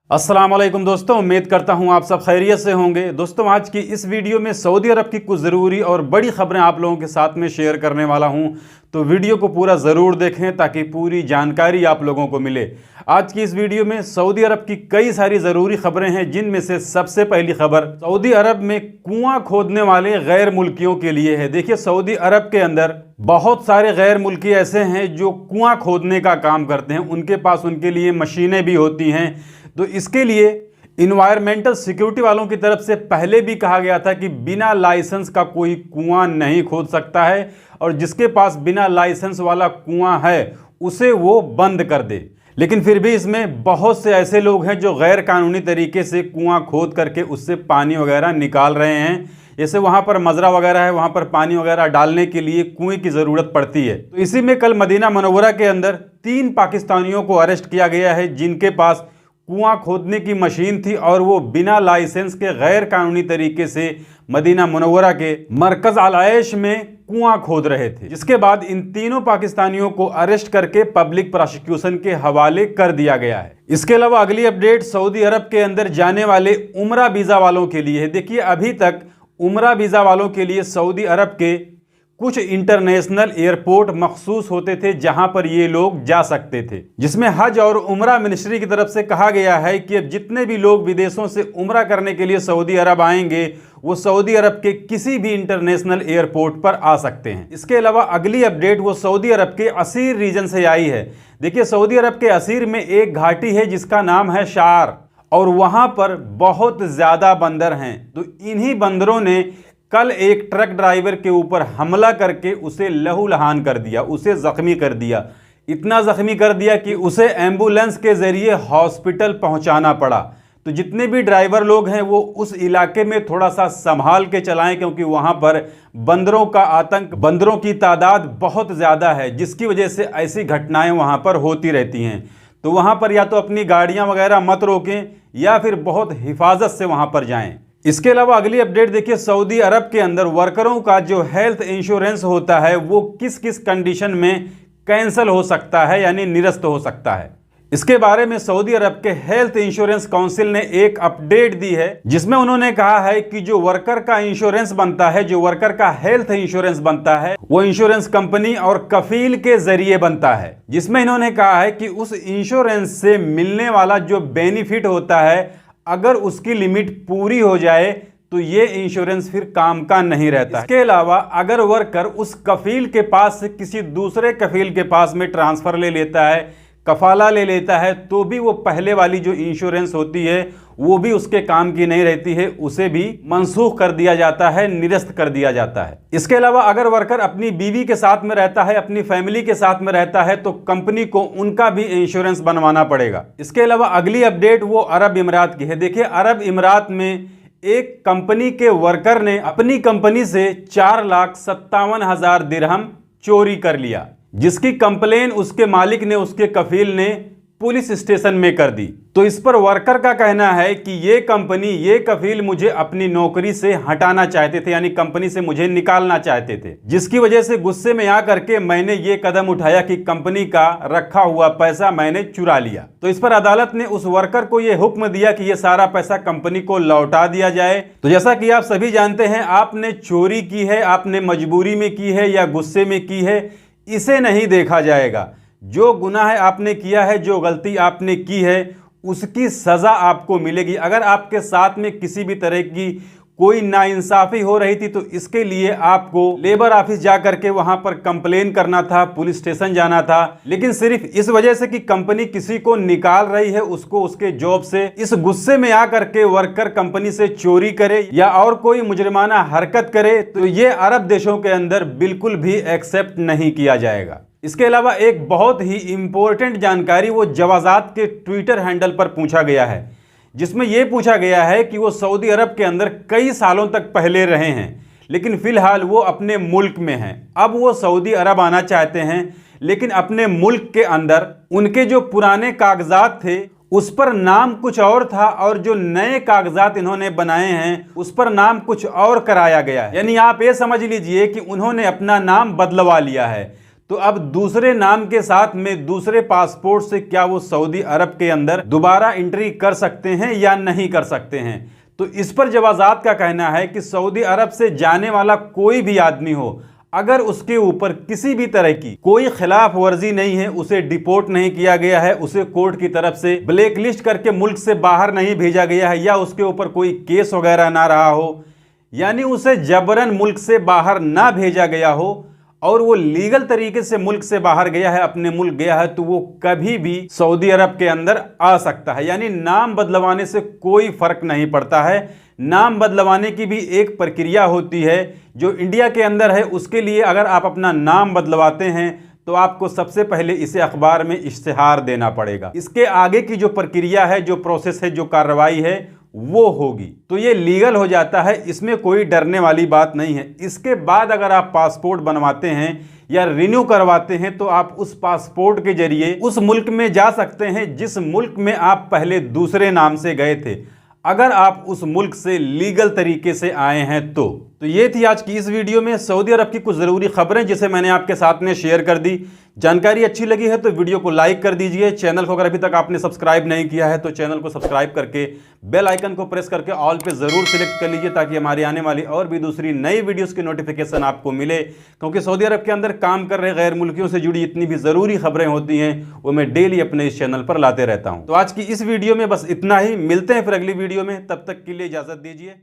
अस्सलाम वालेकुम दोस्तों, उम्मीद करता हूं आप सब खैरियत से होंगे। दोस्तों, आज की इस वीडियो में सऊदी अरब की कुछ ज़रूरी और बड़ी खबरें आप लोगों के साथ में शेयर करने वाला हूं, तो वीडियो को पूरा ज़रूर देखें ताकि पूरी जानकारी आप लोगों को मिले। आज की इस वीडियो में सऊदी अरब की कई सारी ज़रूरी खबरें हैं, जिनमें से सबसे पहली खबर सऊदी अरब में कुआं खोदने वाले गैर मुल्कियों के लिए है। देखिए, सऊदी अरब के अंदर बहुत सारे गैर मुल्की ऐसे हैं जो कुआं खोदने का काम करते हैं। उनके पास उनके लिए मशीनें भी होती हैं। तो इसके लिए इन्वायरमेंटल सिक्योरिटी वालों की तरफ से पहले भी कहा गया था कि बिना लाइसेंस का कोई कुआं नहीं खोद सकता है, और जिसके पास बिना लाइसेंस वाला कुआं है उसे वो बंद कर दे। लेकिन फिर भी इसमें बहुत से ऐसे लोग हैं जो गैर कानूनी तरीके से कुआं खोद करके उससे पानी वगैरह निकाल रहे हैं। जैसे वहां पर मजरा वगैरह है, वहां पर पानी वगैरह डालने के लिए कुएं की ज़रूरत पड़ती है। तो इसी में कल मदीना मुनव्वरा के अंदर 3 पाकिस्तानियों को अरेस्ट किया गया है, जिनके पास कुआं खोदने की मशीन थी और वो बिना लाइसेंस के गैर कानूनी तरीके से मदीना मुनव्वरा के मरकज अल-आयश में कुआं खोद रहे थे। जिसके बाद इन तीनों पाकिस्तानियों को अरेस्ट करके पब्लिक प्रोसिक्यूशन के हवाले कर दिया गया है। इसके अलावा अगली अपडेट सऊदी अरब के अंदर जाने वाले उम्रा वीज़ा वालों के लिए है। देखिए, अभी तक उम्रा वीज़ा वालों के लिए सऊदी अरब के कुछ इंटरनेशनल एयरपोर्ट मखसूस होते थे जहां पर ये लोग जा सकते थे, जिसमें हज और उम्रा मिनिस्ट्री की तरफ से कहा गया है कि अब जितने भी लोग विदेशों से उम्रा करने के लिए सऊदी अरब आएंगे वो सऊदी अरब के किसी भी इंटरनेशनल एयरपोर्ट पर आ सकते हैं। इसके अलावा अगली अपडेट वो सऊदी अरब के असीर रीजन से आई है। देखिए, सऊदी अरब के असीर में एक घाटी है जिसका नाम है शार, और वहां पर बहुत ज्यादा बंदर हैं। तो इन्हीं बंदरों ने कल एक ट्रक ड्राइवर के ऊपर हमला करके उसे लहूलुहान कर दिया, उसे जख्मी कर दिया। इतना जख्मी कर दिया कि उसे एम्बुलेंस के जरिए हॉस्पिटल पहुंचाना पड़ा। तो जितने भी ड्राइवर लोग हैं वो उस इलाके में थोड़ा सा संभाल के चलाएं, क्योंकि वहां पर बंदरों का आतंक, बंदरों की तादाद बहुत ज़्यादा है, जिसकी वजह से ऐसी घटनाएं वहां पर होती रहती हैं। तो वहां पर या तो अपनी गाड़ियां वगैरह मत रोकें या फिर बहुत हिफाजत से वहां पर जाएं। इसके अलावा अगली अपडेट देखिए, सऊदी अरब के अंदर वर्करों का जो हेल्थ इंश्योरेंस होता है वो किस किस कंडीशन में कैंसिल हो सकता है, यानी निरस्त हो सकता है। इसके बारे में सऊदी अरब के हेल्थ इंश्योरेंस काउंसिल ने एक अपडेट दी है, जिसमें उन्होंने कहा है कि जो वर्कर का इंश्योरेंस बनता है, जो वर्कर का हेल्थ इंश्योरेंस बनता है, वो इंश्योरेंस कंपनी और कफील के जरिए बनता है। जिसमें इन्होंने कहा है कि उस इंश्योरेंस से मिलने वाला जो बेनिफिट होता है, अगर उसकी लिमिट पूरी हो जाए तो ये इंश्योरेंस फिर काम का नहीं रहता। इसके अलावा अगर वर्कर उस कफील के पास से किसी दूसरे कफील के पास में ट्रांसफर ले लेता है, कफाला ले लेता है, तो भी वो पहले वाली जो इंश्योरेंस होती है वो भी उसके काम की नहीं रहती है, उसे भी मनसूख कर दिया जाता है, निरस्त कर दिया जाता है। इसके अलावा अगर वर्कर अपनी बीवी के साथ में रहता है, अपनी फैमिली के साथ में रहता है, तो कंपनी को उनका भी इंश्योरेंस बनवाना पड़ेगा। इसके अलावा अगली अपडेट वो अरब इमरात की है। देखिए, अरब इमरात में एक कंपनी के वर्कर ने अपनी कंपनी से 4,57,000 दिरहम चोरी कर लिया, जिसकी कंप्लेन उसके मालिक ने, उसके कफील ने पुलिस स्टेशन में कर दी। तो इस पर वर्कर का कहना है कि ये कंपनी, ये कफील मुझे अपनी नौकरी से हटाना चाहते थे, यानी कंपनी से मुझे निकालना चाहते थे, जिसकी वजह से गुस्से में आकर के मैंने ये कदम उठाया कि कंपनी का रखा हुआ पैसा मैंने चुरा लिया। तो इस पर अदालत ने उस वर्कर को यह हुक्म दिया कि यह सारा पैसा कंपनी को लौटा दिया जाए। तो जैसा कि आप सभी जानते हैं, आपने चोरी की है, आपने मजबूरी में की है या गुस्से में की है, इसे नहीं देखा जाएगा। जो गुनाह आपने किया है, जो गलती आपने की है, उसकी सज़ा आपको मिलेगी। अगर आपके साथ में किसी भी तरह की कोई नाइंसाफ़ी हो रही थी तो इसके लिए आपको लेबर ऑफिस जा करके वहां पर कंप्लेन करना था, पुलिस स्टेशन जाना था। लेकिन सिर्फ इस वजह से कि कंपनी किसी को निकाल रही है, उसको उसके जॉब से, इस गुस्से में आकर के वर्कर कंपनी से चोरी करे या और कोई मुजरिमाना हरकत करे, तो ये अरब देशों के अंदर बिल्कुल भी एक्सेप्ट नहीं किया जाएगा। इसके अलावा एक बहुत ही इंपॉर्टेंट जानकारी वो जवाजात के ट्विटर हैंडल पर पूछा गया है, जिसमें यह पूछा गया है कि वो सऊदी अरब के अंदर कई सालों तक पहले रहे हैं, लेकिन फिलहाल वो अपने मुल्क में हैं। अब वो सऊदी अरब आना चाहते हैं, लेकिन अपने मुल्क के अंदर उनके जो पुराने कागजात थे उस पर नाम कुछ और था, और जो नए कागजात इन्होंने बनाए हैं उस पर नाम कुछ और कराया गया है। यानी आप ये समझ लीजिए कि उन्होंने अपना नाम बदलवा लिया है। तो अब दूसरे नाम के साथ में दूसरे पासपोर्ट से क्या वो सऊदी अरब के अंदर दोबारा एंट्री कर सकते हैं या नहीं कर सकते हैं? तो इस पर जवाजात का कहना है कि सऊदी अरब से जाने वाला कोई भी आदमी हो, अगर उसके ऊपर किसी भी तरह की कोई खिलाफ वर्जी नहीं है, उसे डिपोर्ट नहीं किया गया है, उसे कोर्ट की तरफ से ब्लैक लिस्ट करके मुल्क से बाहर नहीं भेजा गया है, या उसके ऊपर कोई केस वगैरह ना रहा हो, यानी उसे जबरन मुल्क से बाहर ना भेजा गया हो और वो लीगल तरीके से मुल्क से बाहर गया है, अपने मुल्क गया है, तो वो कभी भी सऊदी अरब के अंदर आ सकता है। यानी नाम बदलवाने से कोई फर्क नहीं पड़ता है। नाम बदलवाने की भी एक प्रक्रिया होती है जो इंडिया के अंदर है। उसके लिए अगर आप अपना नाम बदलवाते हैं तो आपको सबसे पहले इसे अखबार में इश्तिहार देना पड़ेगा। इसके आगे की जो प्रक्रिया है, जो प्रोसेस है, जो कार्रवाई है, वो होगी, तो ये लीगल हो जाता है। इसमें कोई डरने वाली बात नहीं है। इसके बाद अगर आप पासपोर्ट बनवाते हैं या रिन्यू करवाते हैं तो आप उस पासपोर्ट के जरिए उस मुल्क में जा सकते हैं जिस मुल्क में आप पहले दूसरे नाम से गए थे, अगर आप उस मुल्क से लीगल तरीके से आए हैं तो ये थी आज की इस वीडियो में सऊदी अरब की कुछ ज़रूरी खबरें जिसे मैंने आपके साथ में शेयर कर दी। जानकारी अच्छी लगी है तो वीडियो को लाइक कर दीजिए। चैनल को अगर अभी तक आपने सब्सक्राइब नहीं किया है तो चैनल को सब्सक्राइब करके बेल आइकन को प्रेस करके ऑल पे ज़रूर सिलेक्ट कर लीजिए, ताकि हमारी आने वाली और भी दूसरी नई वीडियोज़ की नोटिफिकेशन आपको मिले। क्योंकि सऊदी अरब के अंदर काम कर रहे गैर मुल्कियों से जुड़ी इतनी भी ज़रूरी खबरें होती हैं, वो मैं डेली अपने इस चैनल पर लाते रहता हूँ। तो आज की इस वीडियो में बस इतना ही। मिलते हैं फिर अगली वीडियो में, तब तक के लिए इजाज़त दीजिए।